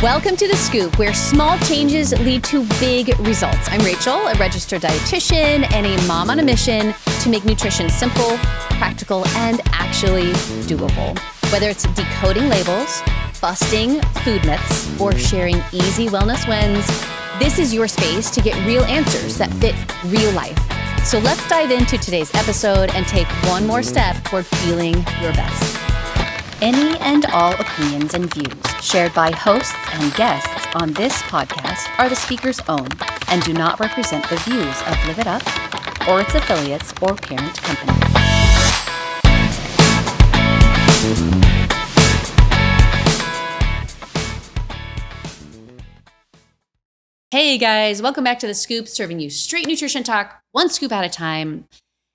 Welcome to The Scoop, where small changes lead to big results. I'm Rachel, a registered dietitian and a mom on a mission to make nutrition simple, practical, and actually doable. Whether it's decoding labels, busting food myths, or sharing easy wellness wins, this is your space to get real answers that fit real life. So let's dive into today's episode and take one more step toward feeling your best. Any and all opinions and views shared by hosts and guests on this podcast are the speaker's own and do not represent the views of Live It Up or its affiliates or parent company. Hey guys, welcome back to The Scoop, serving you straight nutrition talk, one scoop at a time.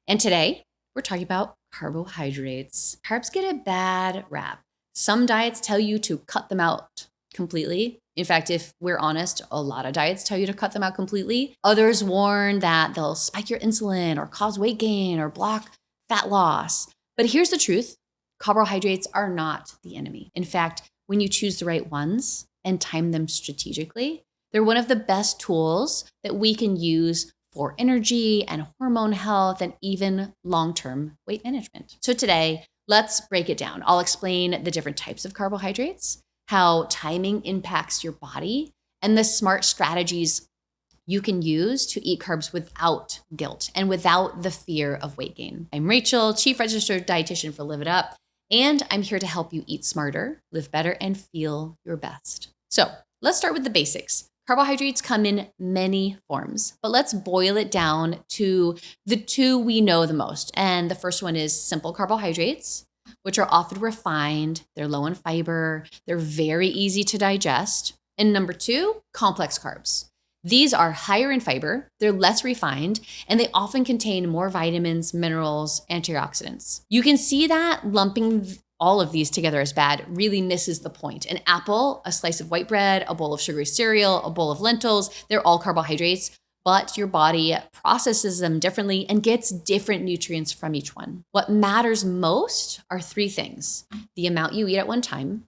And today, we're talking about carbohydrates. Carbs get a bad rap. Some diets tell you to cut them out completely. In fact, if we're honest, a lot of diets tell you to cut them out completely. Others warn that they'll spike your insulin or cause weight gain or block fat loss. But here's the truth. Carbohydrates are not the enemy. In fact, when you choose the right ones and time them strategically, they're one of the best tools that we can use for energy and hormone health and even long-term weight management. So today, let's break it down. I'll explain the different types of carbohydrates, how timing impacts your body, and the smart strategies you can use to eat carbs without guilt and without the fear of weight gain. I'm Rachel, Chief Registered Dietitian for Live It Up, and I'm here to help you eat smarter, live better, and feel your best. So let's start with the basics. Carbohydrates come in many forms, but let's boil it down to the two we know the most. And the first one is simple carbohydrates, which are often refined. They're low in fiber. They're very easy to digest. And number two, complex carbs. These are higher in fiber, they're less refined, and they often contain more vitamins, minerals, antioxidants. You can see that lumping all of these together as bad really misses the point. An apple, a slice of white bread, a bowl of sugary cereal, a bowl of lentils, they're all carbohydrates, but your body processes them differently and gets different nutrients from each one. What matters most are three things: the amount you eat at one time,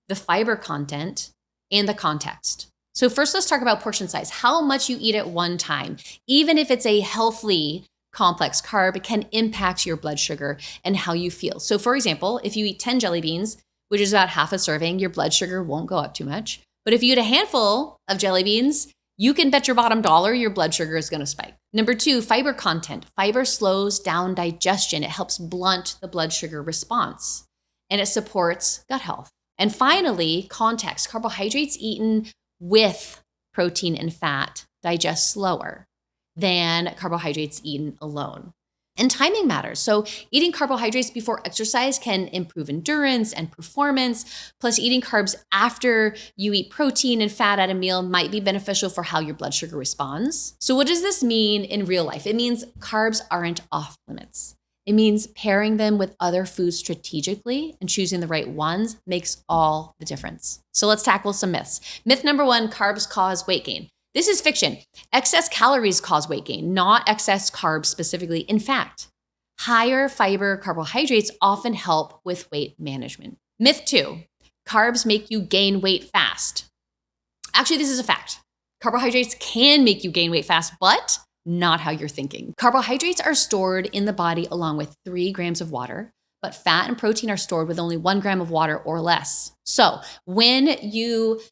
the fiber content, and the context. So first, let's talk about portion size. How much you eat at one time, even if it's a healthy complex carb, can impact your blood sugar and how you feel. So for example, if you eat 10 jelly beans, which is about half a serving, your blood sugar won't go up too much. But if you eat a handful of jelly beans, you can bet your bottom dollar your blood sugar is going to spike. Number two, fiber content. Fiber slows down digestion. It helps blunt the blood sugar response, and it supports gut health. And finally, context. Carbohydrates eaten with protein and fat digest slower than carbohydrates eaten alone. And timing matters. So eating carbohydrates before exercise can improve endurance and performance. Plus, eating carbs after you eat protein and fat at a meal might be beneficial for how your blood sugar responds. So what does this mean in real life? It means carbs aren't off limits. It means pairing them with other foods strategically and choosing the right ones makes all the difference. So let's tackle some myths. Myth number one, carbs cause weight gain. This is fiction. Excess calories cause weight gain, not excess carbs specifically. In fact, higher fiber carbohydrates often help with weight management. Myth two, carbs make you gain weight fast. Actually, this is a fact. Carbohydrates can make you gain weight fast, but not how you're thinking. Carbohydrates are stored in the body along with 3 grams of water, but fat and protein are stored with only 1 gram of water or less. So when you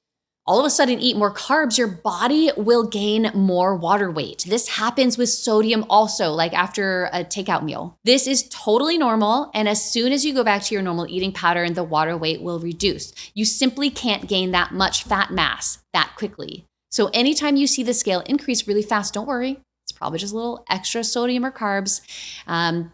all of a sudden eat more carbs, your body will gain more water weight. This happens with sodium also, like after a takeout meal. This is totally normal, and as soon as you go back to your normal eating pattern, the water weight will reduce. You simply can't gain that much fat mass that quickly. So anytime you see the scale increase really fast, don't worry. It's probably just a little extra sodium or carbs.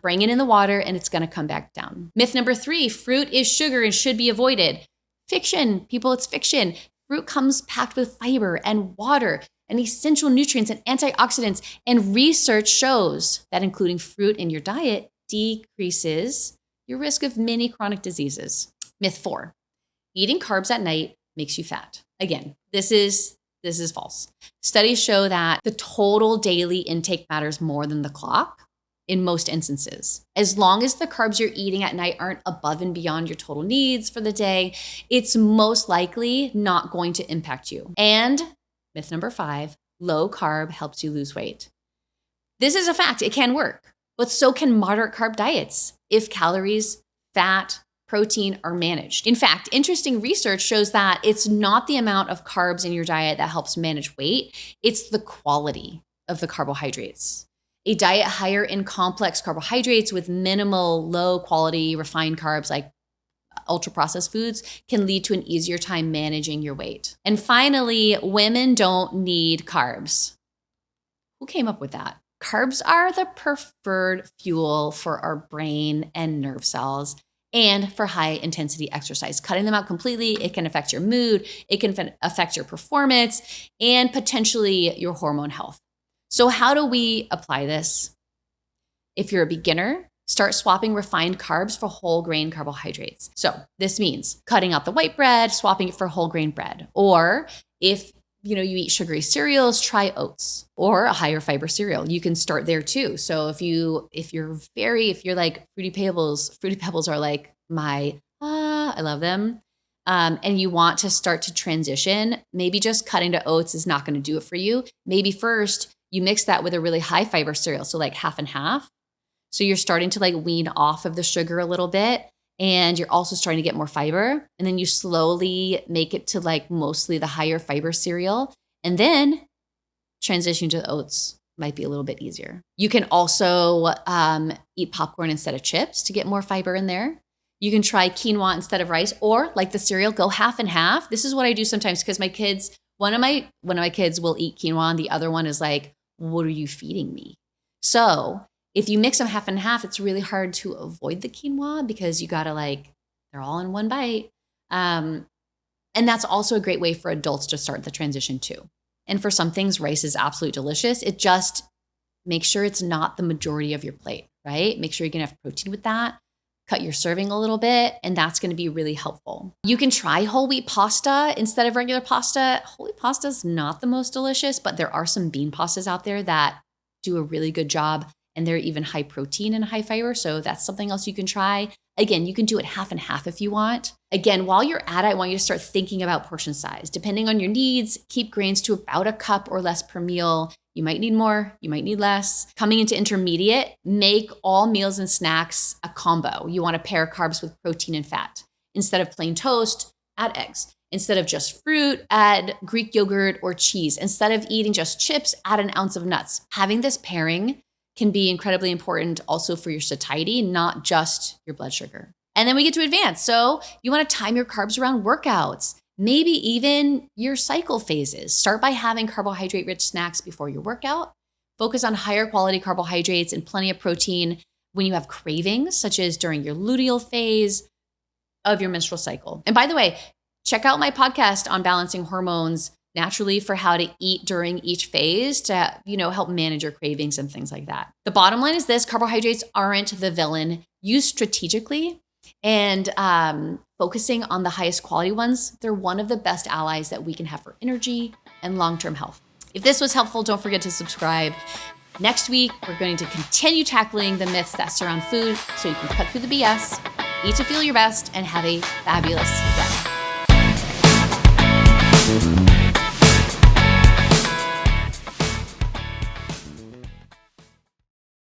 Bring it in the water and it's gonna come back down. Myth number 3, fruit is sugar and should be avoided. Fiction, people, it's fiction. Fruit comes packed with fiber and water and essential nutrients and antioxidants. And research shows that including fruit in your diet decreases your risk of many chronic diseases. Myth 4, eating carbs at night makes you fat. Again, this is false. Studies show that the total daily intake matters more than the clock. in most instances. As long as the carbs you're eating at night aren't above and beyond your total needs for the day, it's most likely not going to impact you. And myth number 5, low carb helps you lose weight. This is a fact, it can work, but so can moderate carb diets if calories, fat, protein are managed. In fact, interesting research shows that it's not the amount of carbs in your diet that helps manage weight, it's the quality of the carbohydrates. A diet higher in complex carbohydrates with minimal, low quality refined carbs like ultra processed foods can lead to an easier time managing your weight. And finally, women don't need carbs. Who came up with that? Carbs are the preferred fuel for our brain and nerve cells and for high intensity exercise. Cutting them out completely, it can affect your mood, it can affect your performance, and potentially your hormone health. So how do we apply this? If you're a beginner, start swapping refined carbs for whole grain carbohydrates. So this means cutting out the white bread, swapping it for whole grain bread. Or if you eat sugary cereals, try oats or a higher fiber cereal. You can start there too. So if you're like Fruity Pebbles are like I love them. And you want to start to transition, maybe just cutting to oats is not going to do it for you. Maybe first you mix that with a really high fiber cereal. So like half and half. So you're starting to like wean off of the sugar a little bit. And you're also starting to get more fiber. And then you slowly make it to like mostly the higher fiber cereal. And then transition to the oats might be a little bit easier. You can also eat popcorn instead of chips to get more fiber in there. You can try quinoa instead of rice, or like the cereal, go half and half. This is what I do sometimes because one of my kids will eat quinoa and the other one is like, what are you feeding me? So if you mix them half and half, it's really hard to avoid the quinoa because you gotta they're all in one bite. And that's also a great way for adults to start the transition too. And for some things, rice is absolutely delicious. It just make sure it's not the majority of your plate, right? Make sure you can have protein with that. Cut your serving a little bit, and that's gonna be really helpful. You can try whole wheat pasta instead of regular pasta. Whole wheat pasta is not the most delicious, but there are some bean pastas out there that do a really good job. And they're even high protein and high fiber. So that's something else you can try. Again, you can do it half and half if you want. Again, while you're at it, I want you to start thinking about portion size. Depending on your needs, keep grains to about a cup or less per meal. You might need more, you might need less. Coming into intermediate, make all meals and snacks a combo. You want to pair carbs with protein and fat. Instead of plain toast, add eggs. Instead of just fruit, add Greek yogurt or cheese. Instead of eating just chips, add an ounce of nuts. Having this pairing can be incredibly important also for your satiety, not just your blood sugar. And then we get to advance. So you want to time your carbs around workouts, maybe even your cycle phases. Start by having carbohydrate-rich snacks before your workout. Focus on higher quality carbohydrates and plenty of protein when you have cravings, such as during your luteal phase of your menstrual cycle. And by the way, check out my podcast on balancing hormones naturally for how to eat during each phase to, help manage your cravings and things like that. The bottom line is this: carbohydrates aren't the villain. Use strategically and focusing on the highest quality ones. They're one of the best allies that we can have for energy and long-term health. If this was helpful, don't forget to subscribe. Next week, we're going to continue tackling the myths that surround food so you can cut through the BS, eat to feel your best, and have a fabulous day.